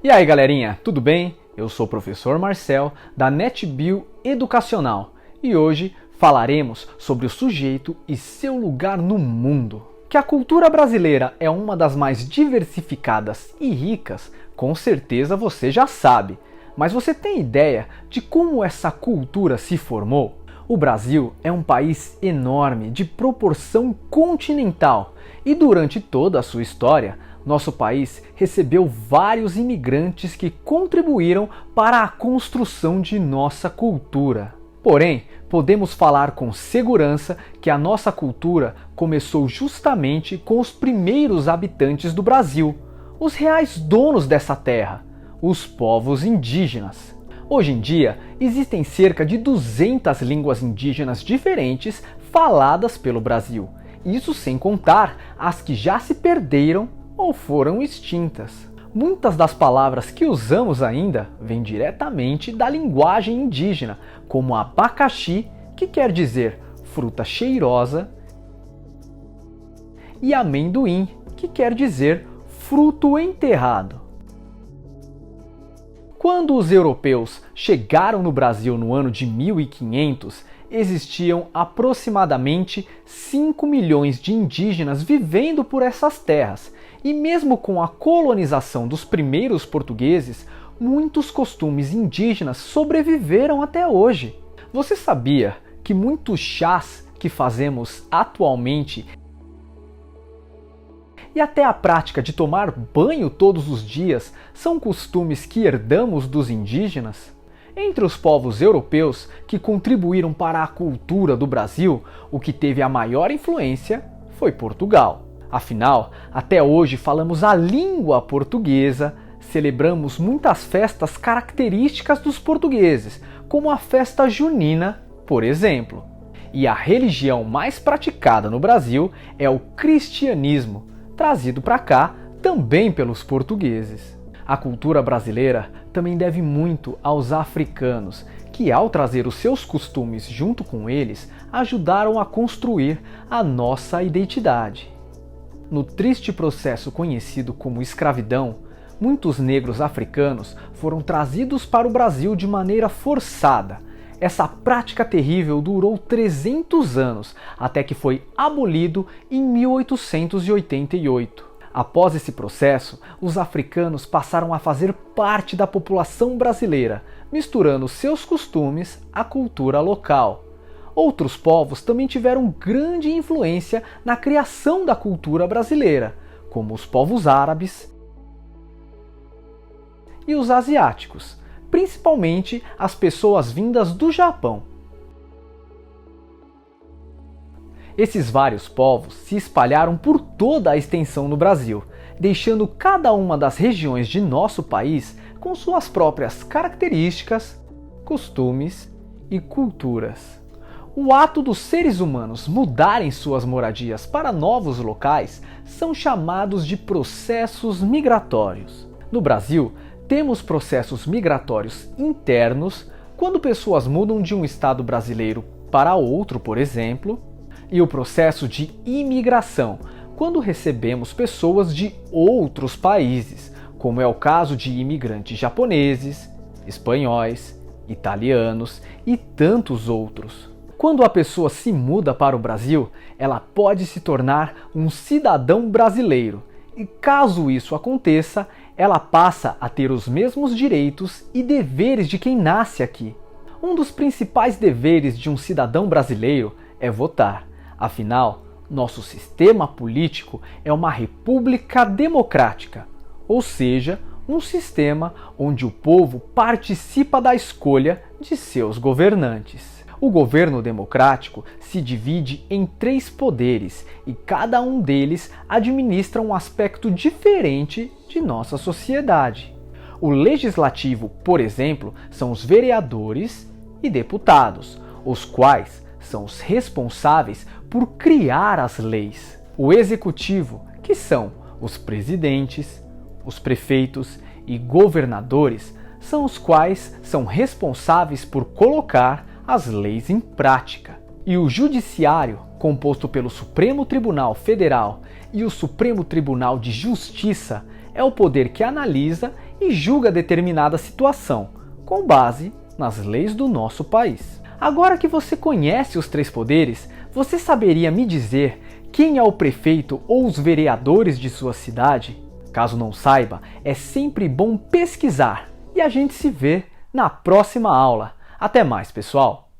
E aí galerinha, tudo bem? Eu sou o professor Marcel da NetBio Educacional e hoje falaremos sobre o sujeito e seu lugar no mundo. Que a cultura brasileira é uma das mais diversificadas e ricas, com certeza você já sabe. Mas você tem ideia de como essa cultura se formou? O Brasil é um país enorme, de proporção continental, e durante toda a sua história, nosso país recebeu vários imigrantes que contribuíram para a construção de nossa cultura. Porém, podemos falar com segurança que a nossa cultura começou justamente com os primeiros habitantes do Brasil, os reais donos dessa terra, os povos indígenas. Hoje em dia, existem cerca de 200 línguas indígenas diferentes faladas pelo Brasil, isso sem contar as que já se perderam ou foram extintas. Muitas das palavras que usamos ainda vêm diretamente da linguagem indígena, como abacaxi, que quer dizer fruta cheirosa, e amendoim, que quer dizer fruto enterrado. Quando os europeus chegaram no Brasil no ano de 1500, existiam aproximadamente 5 milhões de indígenas vivendo por essas terras, e mesmo com a colonização dos primeiros portugueses, muitos costumes indígenas sobreviveram até hoje. Você sabia que muitos chás que fazemos atualmente e até a prática de tomar banho todos os dias são costumes que herdamos dos indígenas? Entre os povos europeus que contribuíram para a cultura do Brasil, o que teve a maior influência foi Portugal. Afinal, até hoje falamos a língua portuguesa, celebramos muitas festas características dos portugueses, como a festa junina, por exemplo. E a religião mais praticada no Brasil é o cristianismo, trazido para cá também pelos portugueses. A cultura brasileira também deve muito aos africanos, que ao trazer os seus costumes junto com eles, ajudaram a construir a nossa identidade. No triste processo conhecido como escravidão, muitos negros africanos foram trazidos para o Brasil de maneira forçada. Essa prática terrível durou 300 anos, até que foi abolido em 1888. Após esse processo, os africanos passaram a fazer parte da população brasileira, misturando seus costumes à cultura local. Outros povos também tiveram grande influência na criação da cultura brasileira, como os povos árabes e os asiáticos, principalmente as pessoas vindas do Japão. Esses vários povos se espalharam por toda a extensão do Brasil, deixando cada uma das regiões de nosso país com suas próprias características, costumes e culturas. O ato dos seres humanos mudarem suas moradias para novos locais são chamados de processos migratórios. No Brasil, temos processos migratórios internos, quando pessoas mudam de um estado brasileiro para outro, por exemplo, e o processo de imigração, quando recebemos pessoas de outros países, como é o caso de imigrantes japoneses, espanhóis, italianos e tantos outros. Quando a pessoa se muda para o Brasil, ela pode se tornar um cidadão brasileiro, e caso isso aconteça, ela passa a ter os mesmos direitos e deveres de quem nasce aqui. Um dos principais deveres de um cidadão brasileiro é votar. Afinal, nosso sistema político é uma república democrática, ou seja, um sistema onde o povo participa da escolha de seus governantes. O governo democrático se divide em 3 poderes e cada um deles administra um aspecto diferente de nossa sociedade. O legislativo, por exemplo, são os vereadores e deputados, os quais são os responsáveis por criar as leis. O executivo, que são os presidentes, os prefeitos e governadores, são os quais são responsáveis por colocar as leis em prática. E o Judiciário, composto pelo Supremo Tribunal Federal e o Supremo Tribunal de Justiça, é o poder que analisa e julga determinada situação, com base nas leis do nosso país. Agora que você conhece os três poderes, você saberia me dizer quem é o prefeito ou os vereadores de sua cidade? Caso não saiba, é sempre bom pesquisar e a gente se vê na próxima aula. Até mais, pessoal!